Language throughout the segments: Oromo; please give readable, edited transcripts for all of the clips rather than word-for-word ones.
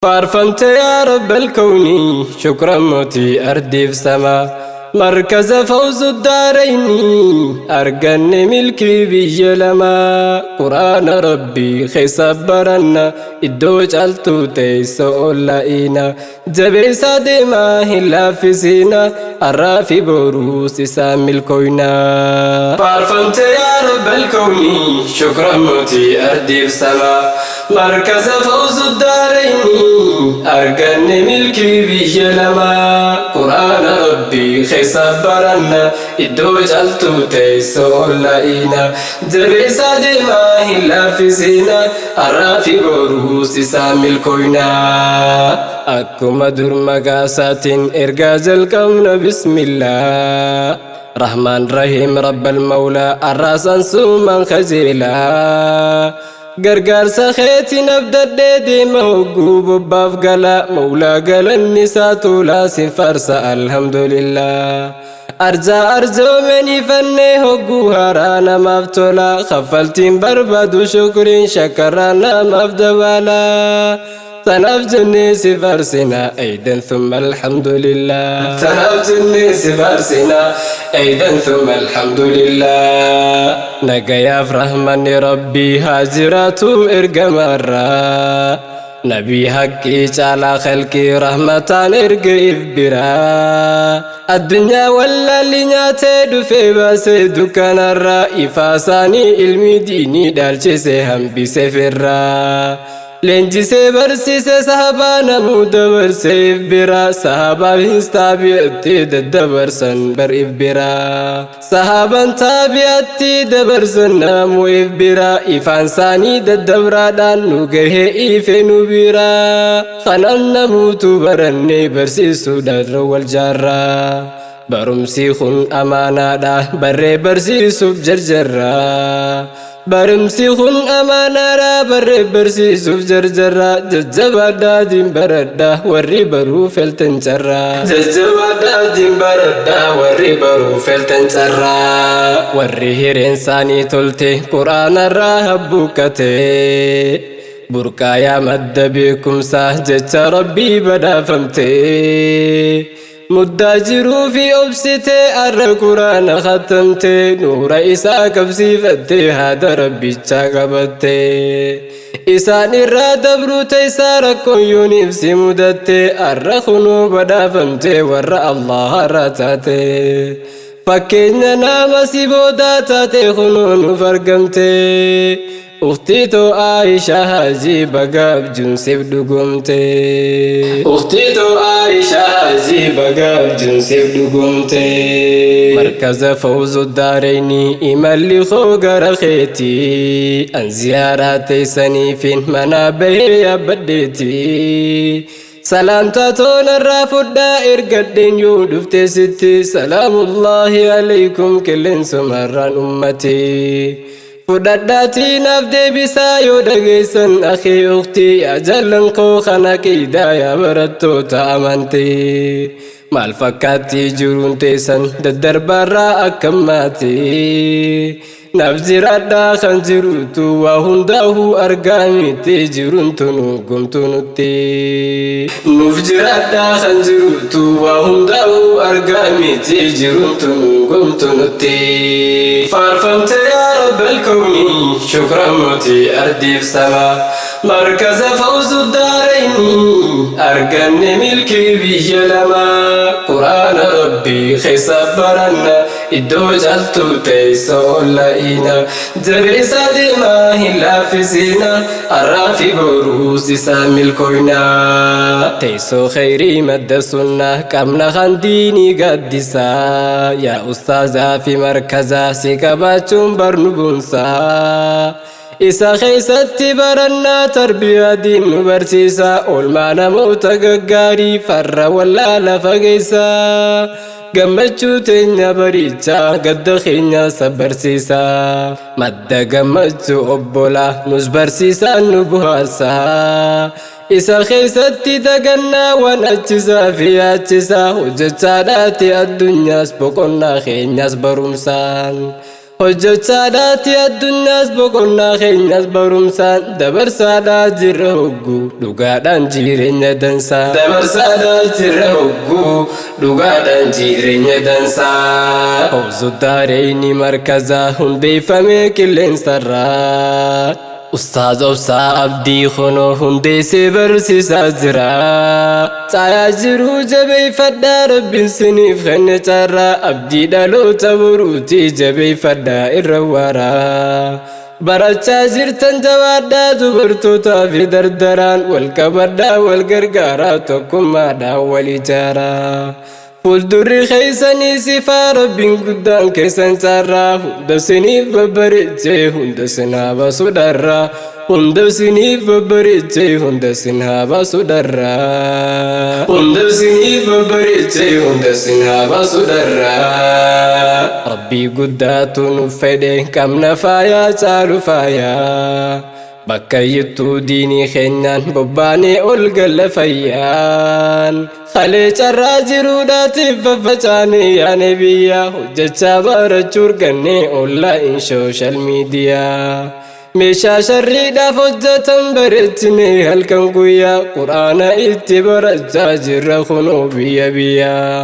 فارفمت يا رب الكون شكرا موتي أردي في سما مركز فوز الدارين أرقني ملكي بيجلما قرآن ربي خيصبرنا إدو جالتو تيسو لئينا جبي سادما هلا في سينا الرافي بروس سامي الكوينا فارفمت يا رب الكون شكرا موتي أردي في سما مركز فوز الدارين أرقني ملكي بيجلما قرآن ربي خيصبرنا إدو جالتو تيسو لئينا جبي سادما هلا في سينا الرافي بروس سامي الكوينا أكما در مقاسات إرقاز الكون بسم الله رحمن رحيم رب المولى الراسن سوما خزيلا غرغر سخيتي نبدأ ديدي موقوب بافقلا مولا قل النساء تولا سفرس الحمد لله أرجو مني فني هقو هرانا مفتولا خفلتين برباد شكرين شكرانا مفدوالا تنفج الناس فرسنا أيضا ثم الحمد لله تنفج الناس فرسنا أيضا ثم الحمد لله نقيا فرحمن ربي هاجرات إرقمارا نبي حقي على خلقي رحمة إرقى إفبرا الدنيا ولا لنياتي دفي باسي دكان الرأي فاساني علمي ديني دالشي سيهم بسفرا لنجسي برسيسي صحابا نمود برسيف برا صحابا بنستابيتي دبرسن بريف برا صحابا تابيتي دبرسن نمو إف برا إفانساني دبرا دان نوغيه إفنو برا خنان نموت برني برسيسو در والجارا برمسي خن أمانا دا بري برسيسو بجرجرا برمسي خن أمانا را بري برسيسو بجرجرا ججبا دادين بردا وري برو فلتنجرا ججبا دادين بردا وري برو فلتنجرا وري هير إنساني تلتي قرآن الراهب بكتي بركايا مد بكم سهجت ربي بدا فمتي مداجرو في أبسطي القرآن ختمتي نور إسا كبسي فتي هذا ربي تشاقبتي إسان الراد بروتي ساركو يونيفسي مدتي الرخنو بدا فمتي ور الله راتاتي فكينا نام سيبودا تاتي خنون فرقمتي أختي تو عائشة هاجي بقاب جنسيف دقمتي أختي تو عائشة هاجي بقاب جنسيف دقمتي مركز فوز الدارين إمالي خوغر خيتي أن زياراتي سنيفين منابه يا بديتي سلامتا تون الرافد دائر قدين يودفتي ستي سلام الله عليكم كلن سمران أمتي فداداتي نفدي بسايو دقيسن أخي أختي أجلن قوخنا كيدا يا برتو تامنتي مال فكاتي جرون تيسن ددر برا أكماتي نفجر أدا خنجروتو وهنداه أرقامي تجرون تنو قمتنوتي نفجر أدا خنجروتو وهنداه أرقامي تجرون تنو قمتنوتي فارفمت يا رب الكون شكرا موتي أردي في سما مركز فوز الدارين أرقني ملكي بيجلما قرآن ربي خيصبرنا إدو جالتو تيسو لئينا جبي سادما هلا في سينا الرافي بروس سامي الكوينا تيسو خيري مد سنة كمنا خنديني قدسا يا أستاذة في مركزا سيكباتشم برنبونسا إسا خيستي برنا تربية دين برسيسا أولمانا موتا قاري فر ولا لفقيسا gammachuu teenya bariichaa gadda keenya sabarsiisaa madda gammachuu obbolaa nus barsiisaa nu buhaasaa isa keessatti dagannaa waan achisaa fi achisaa hojjechaadhaati addunyaas boqonnaa keenyaas barumsaan hojjot saadaati addunyaas boqonnaa keenyas barumsaan dabarsaadhaa jirra hogguu dhugaadhaan jireenya dansaa dabarsaadhaa jirra hogguu dhugaadhaan jireenya dansaa hawzu daareeyni markazaa hundeeffamee qilleensarraa Ustaaz obsaa abdii khonoo hundeessee barsiisaa jira caayaa jiruu jabeeffadhaa rabbiin siniif kenne carraa abdii dhaloota boruutii jabeeffadhaa irra waaraa barachaa jirtan jabaadhaa dubartootaa fi dardaraan wal qabadhaa wal gargaaraa tokkummaadhaan wal ijaaraa fuuldurri keessanii sifaa rabbiin guddaan keessan carraa hunda siniif babbareechee hunda sinaa baasu dharraa hunda siniif babbareechee hunda sinaa baasu dharraa hunda siniif babbareechee hunda sinaa baasu dharraa rabbii guddaatu nuuf fedhe qabna faayaa caalu faayaa bakka yittuu diinii keenyaan bobbaanee ol galla fayyaan halee carraa jiruudhaatiif faffacaanee yaane biyyaa hojjechaa barachuu argannee onlaayin sooshaal miidiyaa meeshaa sharriidhaaf hojjetan bareechinee halkan guyyaa quraana itti barachaa jirra kunoo biyya biyyaa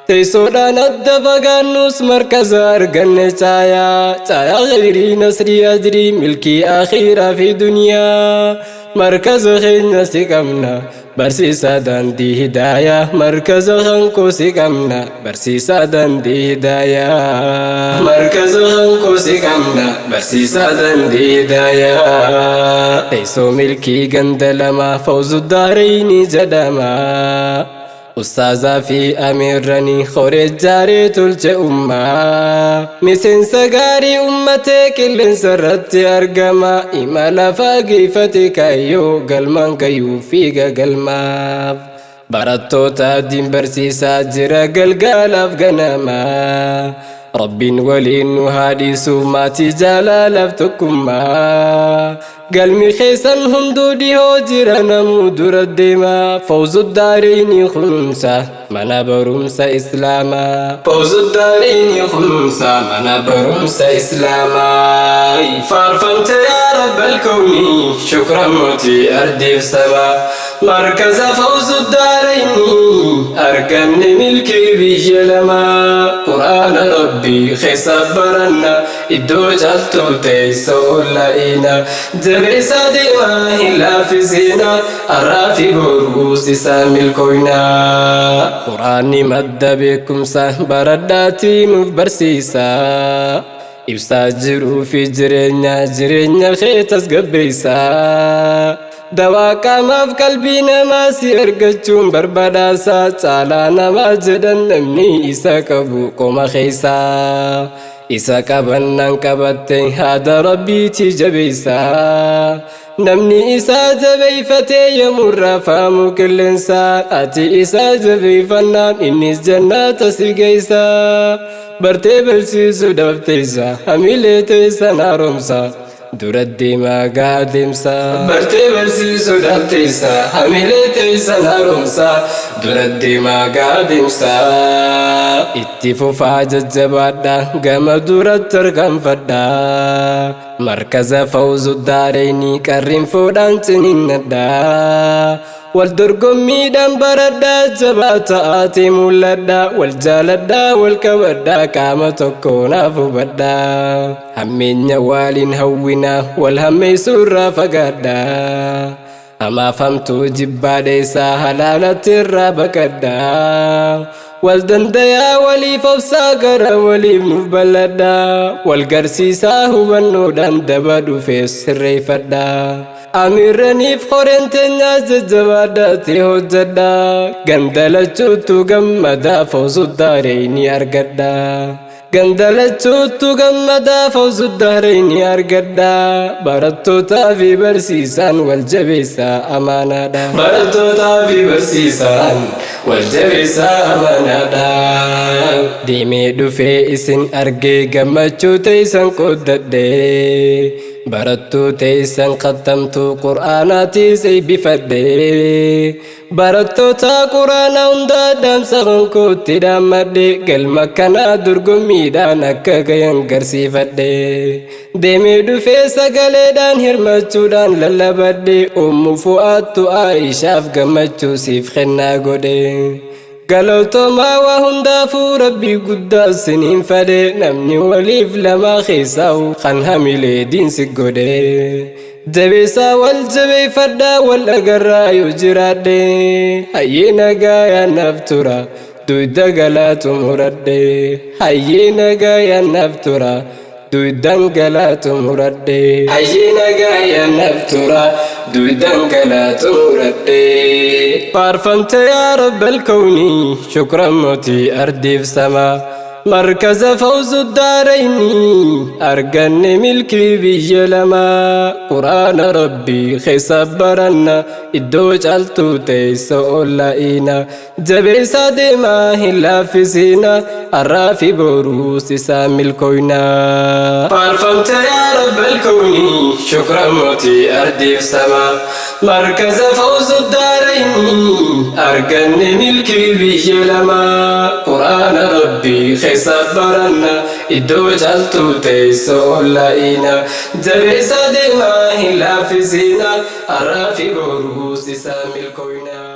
teessoodhaan adda fagaannus markaza arganne caayaa khayrii nasrii ajrii milkii akhiiraa fi duniyaa markaza keenya si qabna barsiisaa daandii hidaayaa markaza hankoo si qabna barsiisaa daandii hidaayaa markaza hankoo si qabna barsiisaa daandii hidaayaa teessoo milkii ganda lamaa fawzu daareeyni jedhama Ustaazaa fi amiirranii horee jaaree tolche ummaa miseensa gaarii ummatee qilleensa irratti argama imala fageeffate kaayyoo galmaan kayyuu fiiga galmaaf barattoota diin barsiisaa jira galgalaaf ganamaa rabbiin waliin nu haadhisu maatii jaalalaaf tokkummaa galmi keessan hunduu dhihoo jira namuu dura deema fawzu daareeyni kunuunsa mana barumsa islaamaa fawzu daareeyni kunuunsa mana barumsa islaamaa faarfamte yaa rabbal kawni shukran mootii ardiif sabaa markaza fawzu daareeyni arganne milkii biyya lamaa quraana rabbii keessa baranna iddoo caaltuu teessa ollaa'ina jabeessa deemaa hin laaffisiina har'aa fi boruus isaa milkooyna quraanni madda beekumsa baradhaatii nuuf barsiisa ibsaa jiruu fi jireenya kee tasgabbeessa dawaa qaamaaf qalbii namaa si argachuun barbaadaasa caalaa namaa jedhan namni isa qabu qoma keessaa isa qabannaan qabatte haada rabbiitii jabeessa namni isaa jabeeffatee yoomurraa faamu qilleensaa ati isaa jabeeffannaan innis jannata si geessa bartee barsiisuu dabteessa hamilee teessan haaromsa dura deemaa gaademsa bartee barsiisuu dabteessa hamilee teessan haaromsa dura deemaa gaademsa itti fufaa jajjabaadha gama duratti arganfadha markaza fawzu daareeyni qarriin fuudhaan ciniinnadha wal dorgommiidhaan baradhaa jabaa ta'aatee mul'adhaa wal jaaladhaa wal qabadhaa qaama tokko naaf hubadhaa hammeenya waliin hawwinaa wal hammeessuu irraa fagaadhaa hamaaf hamtuu jibbaa dheessaa halaalatti irraa baqadhaa wal dandayaa waliif obsaa gara waliif nuuf bal'adhaa wal garsiisaa hubannoodhaan daba dhufees sirreeffadhaa amiirraniif qoreen teenyaa jajjabaadhaatee hojjedhaa gandalachuutu gammadaa fawzu daareeyni argadhaa gandalachuutu gammadaa fawzu daareeyni argadhaa barattootaa fi barsiisaan wal jabeessaa amaanaadha barattootaa fi barsiisaan wal jabeessaa amaanaadha deemee dhufee isin argee gammachuu teessan qooddadhee barattuu teessan qattamtuu qur'aanaatis eebbifadhee barattoota quraana hundaa damsaqan kootti dhaammadhe galma kanaa dorgommiidhaan akka gayan garsiifadhe deemee dhufee sagaleedhaan hirmachuudhaan lallabadhe ummu fu'aattu Aishaaf gammachuu siif kennaa godhe galootomaa waa hundaafuu rabbii guddaa siniin fedhe namni waliif lama keessaa'u kan hamilee diinsi godhe jabeessaa wal jabeeffadhaa wal agarraa yoo jiraadhe hayyee nagaa yaannaaf tura duyda galaatu muradhe hayyee nagaa yaannaaf tura duydan galaatu muradhe hayyee nagaa yaannaaf tura duydan galaatu muradhe faarfamte yaa rabbal kawni shukran mootii ardiif samaa مركز فوز الدارين أرجن ملكي بيلما قرآن ربي خسبرنا الدوج التو تيسو لائنا جبيسا دما هلا فينا الرافي بروس سامي الكوينا فارفمت يا رب الكون شكرا موتي أردي في سما مركز فوز الدارين أرجن ملكي بيلما قرآن ربي خسبرنا الدوج التو تيسو لائنا جبيسا دما هلا فينا الرافي بروس سامي الكوينا